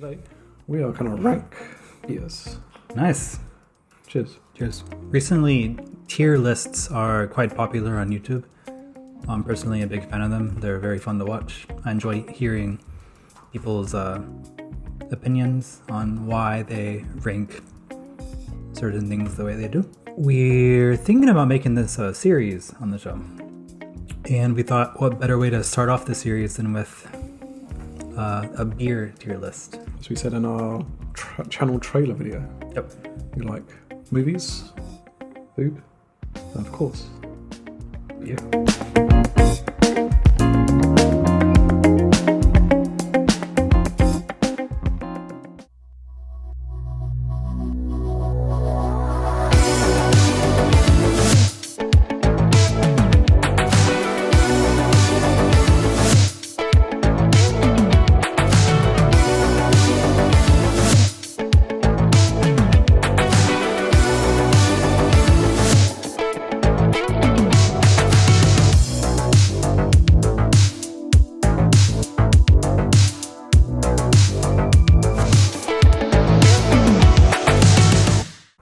Today we are going to rank beers. Nice. Cheers. Cheers. Recently, tier lists are quite popular on YouTube. I'm personally a big fan of them. They're very fun to watch. I enjoy hearing people's opinions on why they rank certain things the way they do. We're thinking about making this a series on the show. And we thought, what better way to start off the series than with a beer tier list. As we said in our channel trailer video. Yep. We like movies, food, and of course, beer.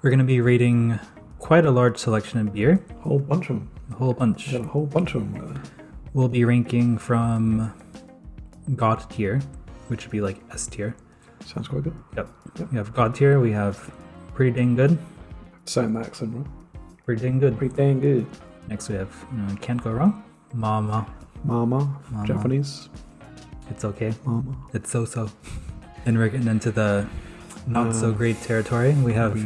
We're going to be rating quite a large selection of beer. A whole bunch of them. A whole bunch. Got a whole bunch of them. We'll be ranking from God tier, which would be like S tier. Sounds quite good. Yep. We have God tier. We have Pretty Dang Good. Saying the accent, right? Pretty Dang Good. Pretty dang good. Next we have Can't Go Wrong. Mama. Japanese. It's okay. Mama. It's so-so. Then we're getting into the not so great territory. We have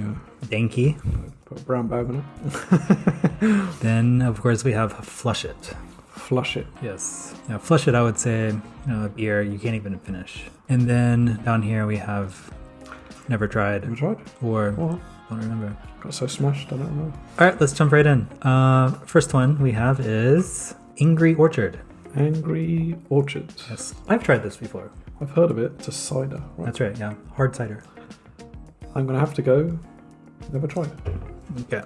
Danky. Put a brown bag on it. Then, of course, we have Flush It. Flush it. Yes. Yeah, Flush It, I would say, a beer you can't even finish. And then down here we have Never Tried. Never tried? Or, What? don't remember. Got so smashed, I don't know. All right, let's jump right in. First one we have is Angry Orchard. Angry Orchard. Yes. I've tried this before. I've heard of it. It's a cider, right? That's right, yeah. Hard cider. I'm going to have to go. Never tried. Okay.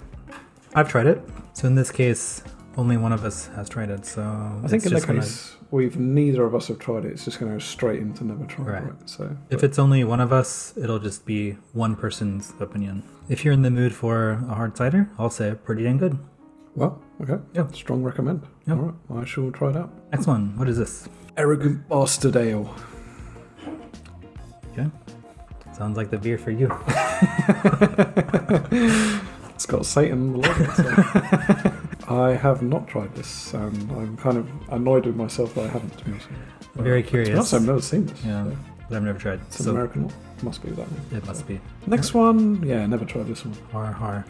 I've tried it. So in this case, only one of us has tried it. So I think in that case, neither of us have tried it. It's just going to go straight into never tried. Right. So if it's only one of us, it'll just be one person's opinion. If you're in the mood for a hard cider, I'll say pretty dang good. Well, okay. Yeah. Strong recommend. Yep. All right. I shall try it out. Next one. What is this? Arrogant Bastard Ale. Okay. Sounds like the beer for you. It's got Satan below it. So. I have not tried this, and I'm kind of annoyed with myself that I haven't, to be honest with you. I'm very curious. I've never seen this. Yeah, So. but I've never tried. It's an American one. Must be that one. It must be. Next one, yeah, never tried this one. Har.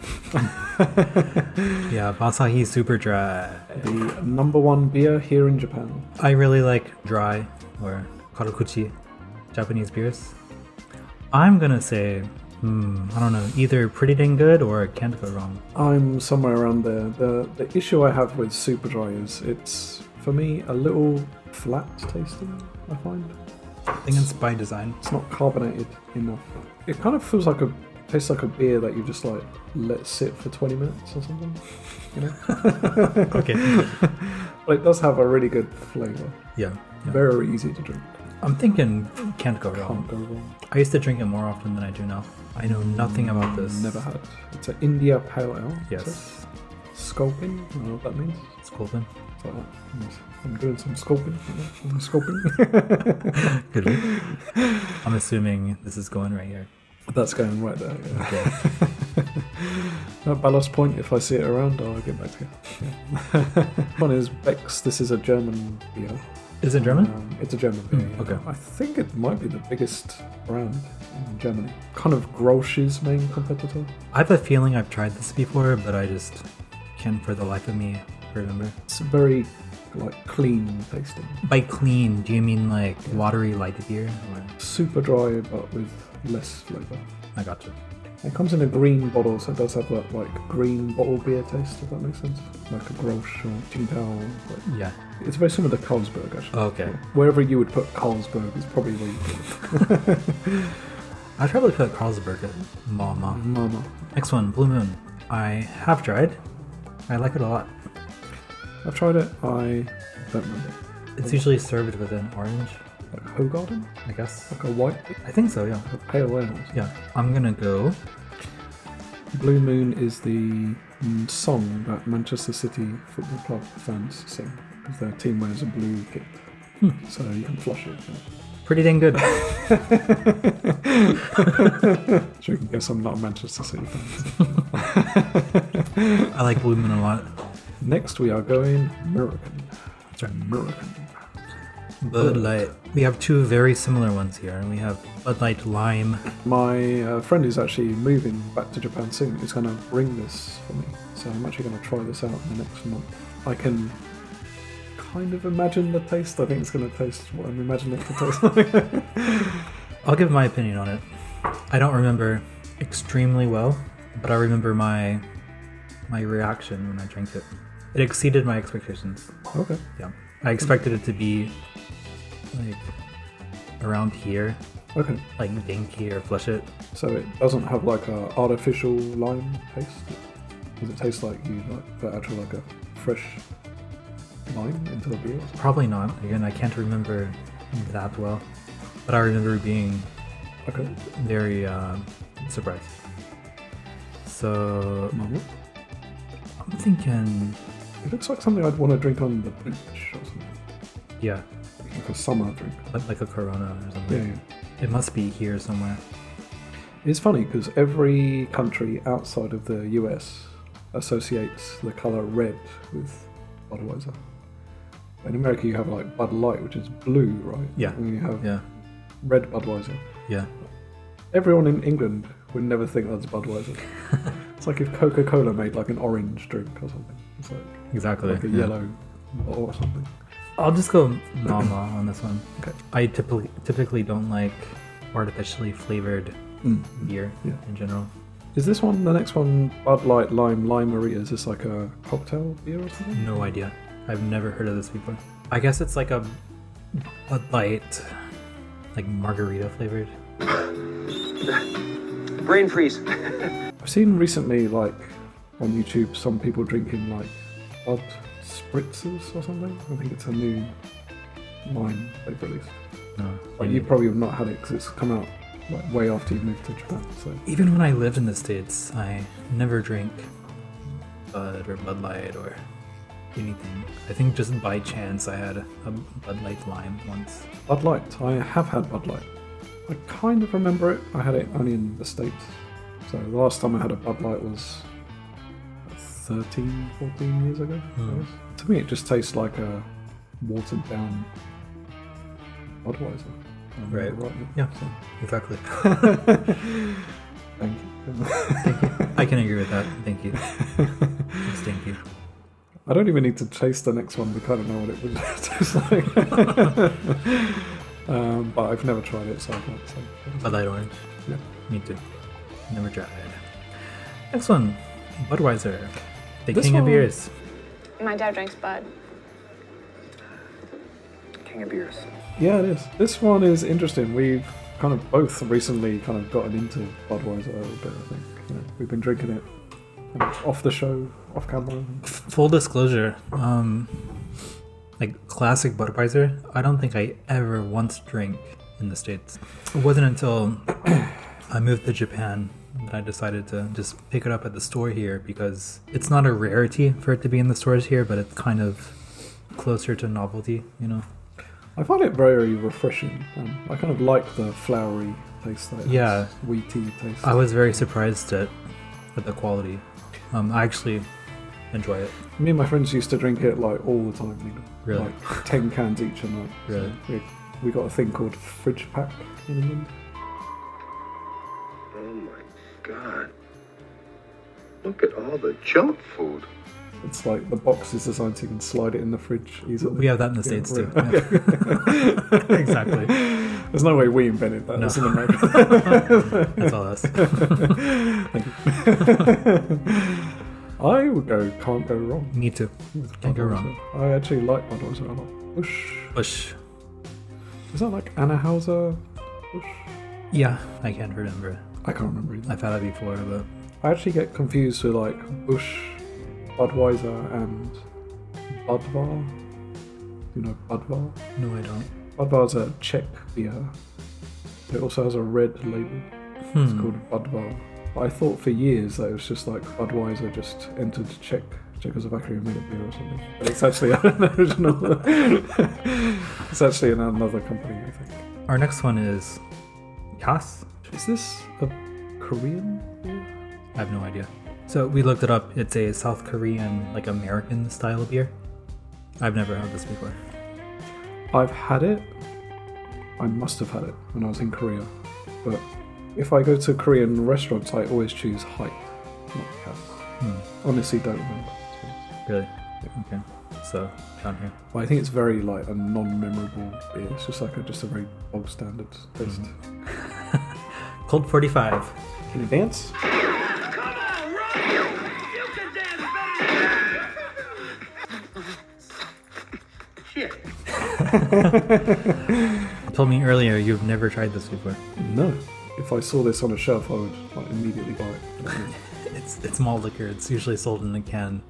Yeah, Asahi Super Dry. The number one beer here in Japan. I really like dry or karokuchi Japanese beers. I'm gonna say, I don't know, either Pretty Dang Good or Can't Go Wrong. I'm somewhere around there. The issue I have with Super Dry is it's, for me, a little flat tasting, I find. I think it's by design. It's not carbonated enough. It kind of feels like tastes like a beer that you just like let sit for 20 minutes or something, you know? Okay. But it does have a really good flavour. Yeah. Very easy to drink. I'm thinking Can't Go Wrong. Can't go wrong. I used to drink it more often than I do now. I know nothing about this. Never had. It's an India Pale Ale. Yes. Sculpin. I don't know what that means. It's cool then. It's like that. I'm doing some sculpin. Sculpin. Good. I'm assuming this is going right here. That's going right there. Yeah. Okay. At Ballast Point, if I see it around, I'll get back to you. Yeah. One is Beck's. This is a German beer. Is it German? It's a German beer. Yeah. Okay. I think it might be the biggest brand in Germany. Kind of Grolsch's main competitor. I have a feeling I've tried this before, but I just can't for the life of me remember. It's very clean tasting. By clean, do you mean like watery light beer? Or? Super dry, but with less flavour. I gotcha. It comes in a green bottle, so it does have that green bottle beer taste, if that makes sense. Like a Grolsch or Tsingtao. Yeah. It's very similar to Carlsberg, actually. Okay. Wherever you would put Carlsberg is probably where you put it. I'd probably put Carlsberg at Mama. Next one, Blue Moon. I have tried. I like it a lot. I've tried it. I don't remember. It's usually served with an orange. like Hogarden, I guess. like a white, I think so, yeah. a pale ale. Yeah. I'm gonna go. Blue Moon is the song that Manchester City Football Club fans sing because their team wears a blue kit, so you can flush it. Pretty dang good. So you can guess I'm not a Manchester City fan. I like Blue Moon a lot. Next we are going American. American. Bloodlight. We have two very similar ones here. We have Bloodlight Lime. My friend who's actually moving back to Japan soon is going to bring this for me, so I'm actually going to try this out in the next month. I can kind of imagine the taste. I think it's going to taste what I'm imagining it to taste like. I'll give my opinion on it. I don't remember extremely well, but I remember my reaction when I drank it. It exceeded my expectations. Okay. Yeah. I expected it to be like around here, Okay. like dinky or flush it. So it doesn't have like a artificial lime taste? Does it taste like you like put actual like a fresh lime into the beer? Probably not. Again, I can't remember that well, but I remember being Okay. very surprised. So I'm thinking, It looks like something I'd want to drink on the beach or something. yeah, Like a summer drink. like a Corona or something. Yeah. It must be here somewhere. It's funny because every country outside of the US associates the colour red with Budweiser. In America you have like Bud Light, which is blue, right? Yeah. And you have Yeah, red Budweiser. yeah. Everyone in England would never think that's Budweiser. It's like if Coca-Cola made like an orange drink or something. It's Exactly. like a yeah. yellow or something. I'll just go Mama on this one. Okay. I typically don't like artificially flavored beer Yeah. in general. Is this one, the next one, Bud Light Lime Limeria? Is this like a cocktail beer or something? No idea. I've never heard of this before. I guess it's like a Bud Light, like margarita flavored. Brain freeze. I've seen recently, like, on YouTube, some people drinking, like, Bud Spritzers or something. I think it's a new line they've released. No. Like, you probably have not had it because it's come out, like, way after you moved to Japan, so... Even when I lived in the States, I never drank Bud or Bud Light or anything. I think just by chance I had a Bud Light Lime once. Bud Light. I have had Bud Light. I kind of remember it. I had it only in the States. So the last time I had a Bud Light was 13, 14 years ago, I guess. To me, it just tastes like a watered down Budweiser. Right. Rightly. Yeah. So, Exactly. thank you. Thank you. I can agree with that. Thank you. It's thank you. I don't even need to taste the next one. We kind of know what it would taste like. But I've never tried it, so I'd like to say. Bud Light Orange. Yeah. Me too. Never tried. Next one. Budweiser. The This king of one- beers. My dad drinks Bud. King of beers. Yeah, it is. This one is interesting. We've kind of both recently kind of gotten into Budweiser a little bit, I think. You know, we've been drinking it kind of off the show, off camera. Full disclosure, like classic Budweiser, I don't think I ever once drank in the States. It wasn't until I moved to Japan that I decided to just pick it up at the store here because it's not a rarity for it to be in the stores here, but it's kind of closer to novelty, you know? I find it very refreshing. I kind of like the flowery taste that it Yeah. has, wheaty taste. I was very surprised at the quality. I actually enjoy it. Me and my friends used to drink it like all the time, you know, Really? like 10 cans each a night. Really? So we got a thing called Fridge Pack in England. Oh my god. Look at all the junk food. It's like the box is designed so you can slide it in the fridge easily. We have that in the Yeah, States too. right. Yeah. Exactly. There's no way we invented that. No. It's in America. That's all us. Thank you. I would go can't go wrong. Me too. with Can't go Budweiser. wrong. I actually like Budweiser a lot. Bush. Bush. Is that like Anheuser Bush? Yeah, I can't remember. I can't remember either. I've had it before, but I actually get confused with like Bush, Budweiser, and Budvar. You know Budvar? no, I don't. Budweiser Czech beer. It also has a red label. It's called Budvar. I thought for years that it was just like Budweiser just entered Czechoslovakia and made a beer or something. But it's actually an original. It's actually another company, I think. Our next one is Cass. Is this a Korean beer? I have no idea. So we looked it up. It's a South Korean, like American style beer. I've never had this before. I've had it. I must have had it when I was in Korea. But if I go to Korean restaurants, I always choose Hype, not Cass. Honestly, don't remember. Really? Okay. So down here. Well, I think it's very like a non-memorable beer. It's just like just a very bog standard taste. COLT 45. In advance? Shit. You told me earlier you've never tried this before. No. If I saw this on a shelf, I would like, immediately buy it. It's malt liquor. It's usually sold in a can.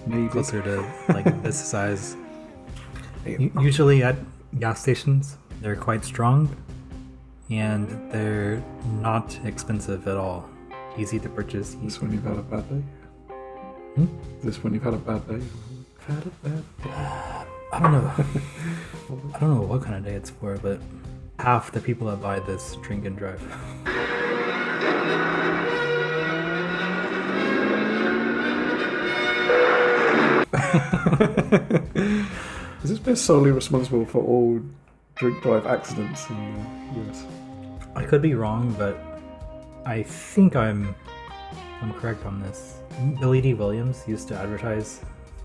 Maybe. Closer to like this size. Usually at gas stations, they're quite strong, and they're not expensive at all. Easy to purchase. Is this when you've had a bad day? Is this when you've had a bad day? I've had a bad day. I don't know. I don't know what kind of day it's for, but half the people that buy this drink and drive. Is this beer solely responsible for all drink drive accidents in the US? I could be wrong, but I think I'm correct on this. Billy D. Williams used to advertise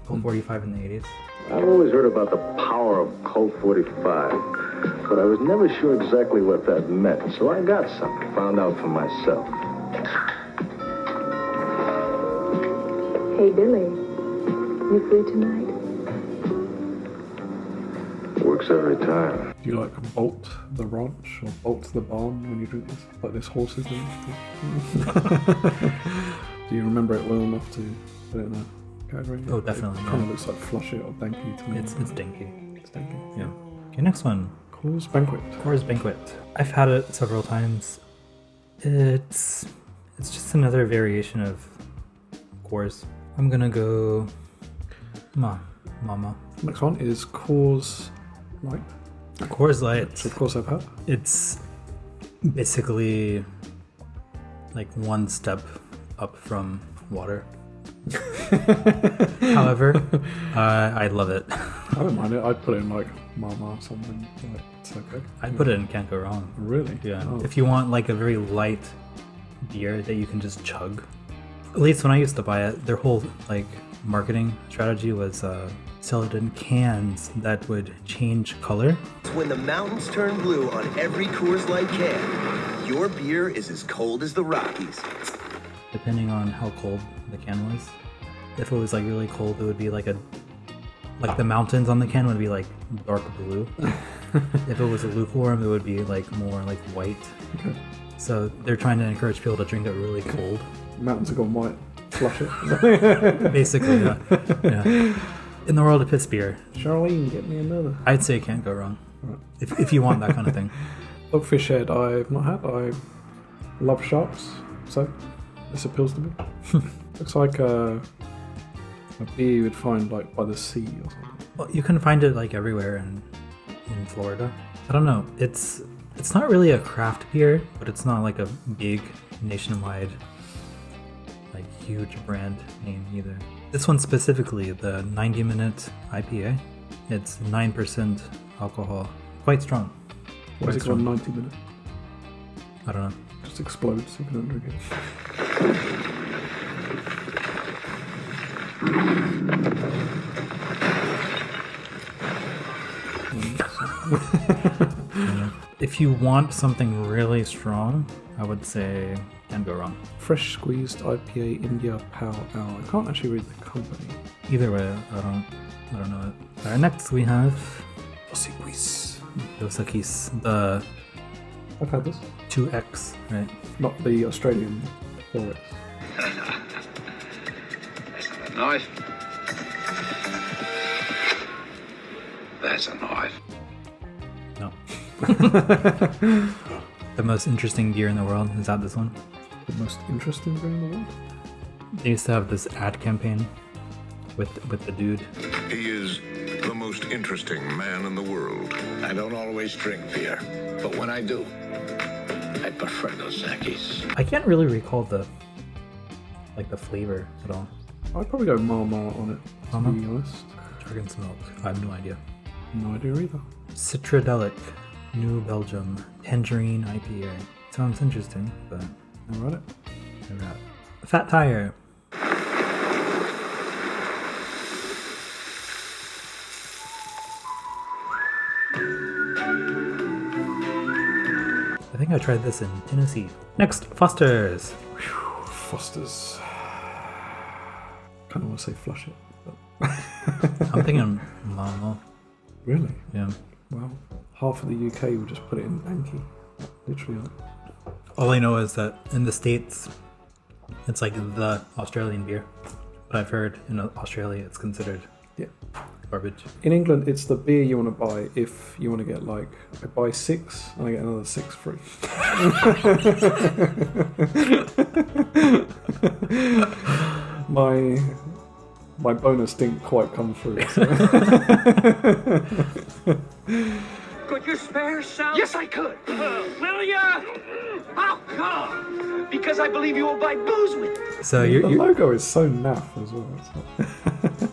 COLT 45 in the 80s. I've always heard about the power of COLT 45, but I was never sure exactly what that meant, so I got some, found out for myself. Hey, Billy. You free tonight? Works every time. Do you like Bolt the Ranch or Bolt the Barn when you drink this? Like this horse's name? Do you remember it well enough to put it in a category? Oh, definitely. It kind of looks like Flush It or Danky to me. It's dinky. It's Danky. Yeah. Okay, next one. Coors Banquet. Coors Banquet. I've had it several times. It's just another variation of Coors. I'm gonna go Mama. Next one is Coors Light, Coors Light. which of course I've had. It's basically like one step up from water. However, I love it. I don't mind it. I'd put it in like Mama or something. Like, it's okay. I'd put it in Can't Go Wrong. Really? Yeah. Oh. If you want like a very light beer that you can just chug. At least when I used to buy it, their whole like marketing strategy was sell it in cans that would change color. When the mountains turn blue on every Coors Light can, your beer is as cold as the Rockies. Depending on how cold the can was. If it was like really cold, it would be like the mountains on the can would be like dark blue. If it was a lukewarm, it would be like more like white. Okay. So they're trying to encourage people to drink it really cold. Mountains have gone white. Flush it. Basically, yeah. In the world of Pitts beer, Charlene, get me another. I'd say Can't Go Wrong. Right. If you want that kind of thing. Dogfish Head I've not had. I love sharks, so this appeals to me. Looks like a beer you would find like by the sea or something. Well, you can find it like everywhere in Florida. I don't know. It's not really a craft beer, but it's not like a big nationwide like huge brand name either. This one specifically, the 90-minute IPA, it's 9% alcohol. Quite strong. Why is it strong. got 90 minutes? I don't know. Just explodes if you don't drink it. If you want something really strong, I would say Can't Go Wrong. Fresh squeezed IPA India Pale Ale. I can't actually read the company. Either way, I don't know it. Alright, next we have Dos Equis. Dos Equis, the I've had this. 2X, right? Not the Australian 4X. That's not a knife. That's a knife. The most interesting beer in the world, is that this one? The most interesting beer in the world? They used to have this ad campaign with the dude. He is the most interesting man in the world. I don't always drink beer, but when I do, I prefer Dos Equis. I can't really recall the flavor at all. I'd probably go Marmar on it, to Marmar? be honest. Dragon smoke. I have no idea. No idea either. Citradelic, New Belgium, Tangerine IPA. Sounds interesting, but All right. never had. Fat Tire. I think I tried this in Tennessee. Next, Foster's. Foster's. Kind of want to say flush it, but I'm thinking Mama. really? Yeah. Wow. Half of the UK will just put it in Anki. Literally. All I know is that in the States, it's like the Australian beer. But I've heard in Australia it's considered Yeah. garbage. In England, it's the beer you want to buy if you want to get like, I buy 6 and I get another 6 free. My bonus didn't quite come through. So. Could you spare some? Yes, I could. Will ya? How come? Because I believe you will buy booze with it. So The you're logo is so naff as well. It's like-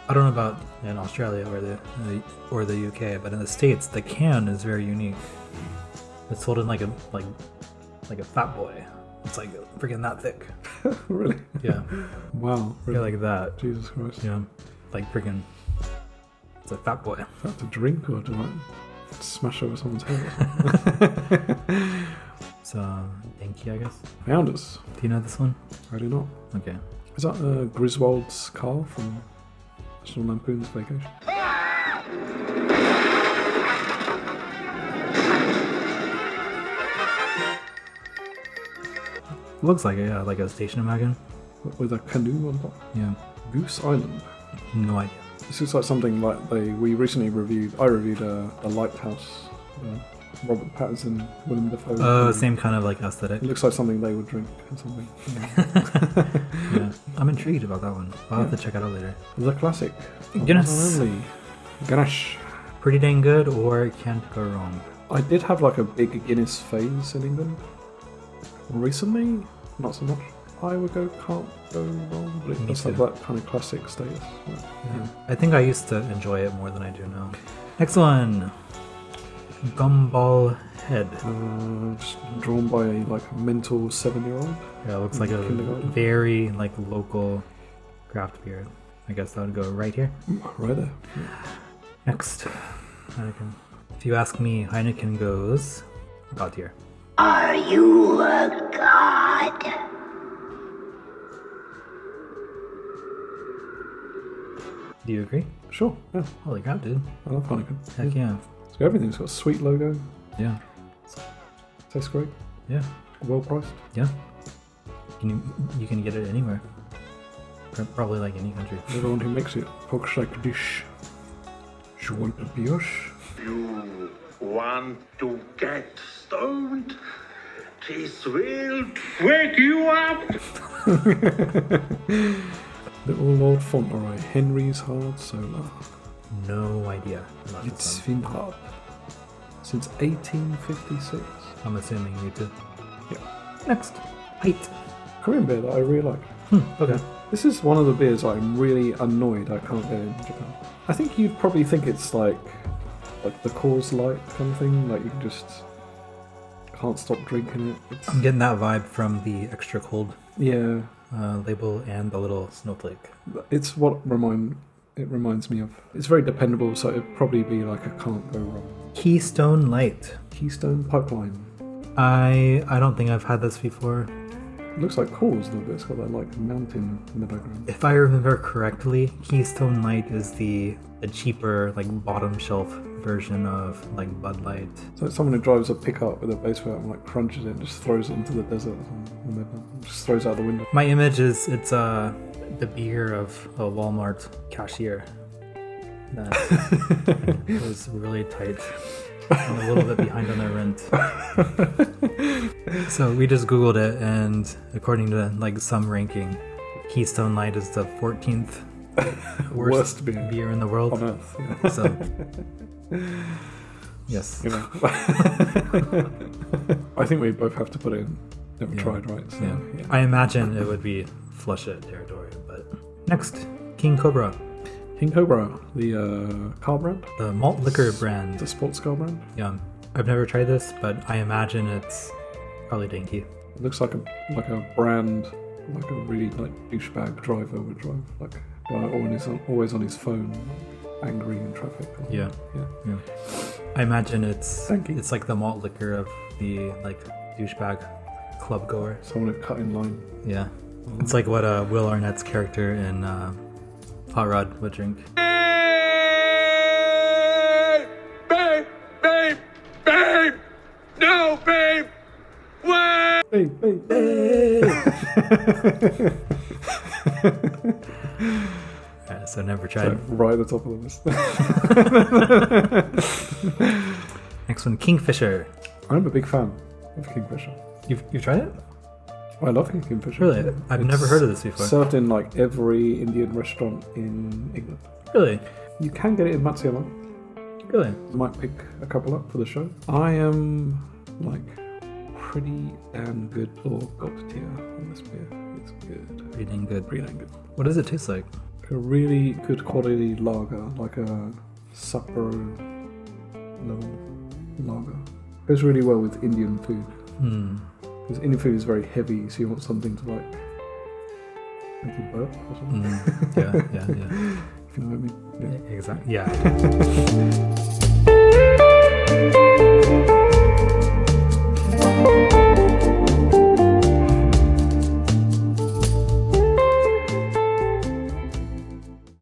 I don't know about in Australia or the UK, but in the States, the can is very unique. It's sold in like a fat boy. It's like freaking that thick. Really? Yeah, Wow. yeah, Really? like that. Jesus Christ. Yeah, like freaking. It's a fat boy. Is that to drink or to like smash over someone's head? So Dinky, I guess. Founders. Do you know this one? I do not. Okay. Is that Griswold's car from National Lampoon's Vacation? Looks like it, yeah, like a station wagon. With a canoe on top? Yeah. Goose Island. No idea. This looks like something like we recently reviewed. I reviewed a Lighthouse, Robert Pattinson, Willem Dafoe. Oh, same kind of like aesthetic. It looks like something they would drink or something. Yeah. I'm intrigued about that one. I'll have to check it out later. The classic. Guinness. Only. Guinness. Pretty dang good, or can't go wrong. I did have like a big Guinness phase in England. Recently, not so much. I would go can't go wrong, but it Me does have too. that kind of classic status. Yeah. I think I used to enjoy it more than I do now. Next one. Gumball Head. Just drawn by a like mental 7-year-old. Yeah, it looks like a Kindergarten. very like local craft beer. I guess that would go right here. Right there. Next, Heineken. If you ask me, Heineken goes God tier. Are you a god? Do you agree? Sure. Yeah. Holy crap, dude! I love Heineken. Heck yeah, So everything's got a sweet logo. yeah, Tastes great. yeah, Well priced. yeah. You can get it anywhere. Probably like any country. Everyone who makes it talks like this. You want a beer? You want to get stoned? This will wake you up. Little Lord Fauntleroy, Henry's Hard Solar. No idea. About this It's one. been up since 1856. I'm assuming you too. Yeah. Next, Height. Korean beer that I really like. Okay. This is one of the beers I'm really annoyed I can't get in Japan. I think you'd probably think it's like the Coors Light kind of thing, like you just can't stop drinking it. It's, I'm getting that vibe from the extra cold yeah, label and the little snowflake. it's what it reminds me of. It's very dependable, so it'd probably be like a can't go wrong. Keystone Light. Keystone Pipeline. I don't think I've had this before. It looks like Coors a little bit. It's got that like mountain in the background. If I remember correctly, Keystone Light is the cheaper, like bottom shelf version of like Bud Light. So it's someone who drives a pickup with a base plate and like crunches it and just throws it into the desert or something, and then just throws it out the window. My image is it's the beer of a Walmart cashier that was really tight. and a little bit behind on their rent. So we just Googled it, and according to like some ranking, Keystone Light is the 14th worst beer in the world. On Earth. Yeah. So, yes. You know. I think we both have to put it in. Never tried, right? So, yeah. I imagine it would be flush it territory, but next, King Cobra. King Cobra, the car brand? The malt liquor brand. The sports car brand? Yeah. I've never tried this, but I imagine it's probably danky. It looks like a brand, like a really like douchebag driver would drive, like always on his phone, angry in traffic. Yeah. I imagine it's like the malt liquor of the like douchebag club goer. Someone cut in line. Yeah. It's like what Will Arnett's character in Hot Rod would drink. Babe! No, babe! Wait! Babe! So never tried. So right at the top of the list. Next one, Kingfisher. I'm a big fan of Kingfisher. You've tried it? I love Kingfisher. Really? I've never heard of this before. Served in like every Indian restaurant in England. Really? You can get it in Matsuyama. Really? I might pick a couple up for the show. I am like pretty damn good for GOT tier on this beer. It's good. Pretty dang good. Pretty damn good. What does it taste like? A really good quality lager, like a Sapporo level lager. Goes really well with Indian food. Because Indian food is very heavy, so you want something to like make you burp or something. Yeah. If you know what I mean. Yeah. Exactly. Yeah.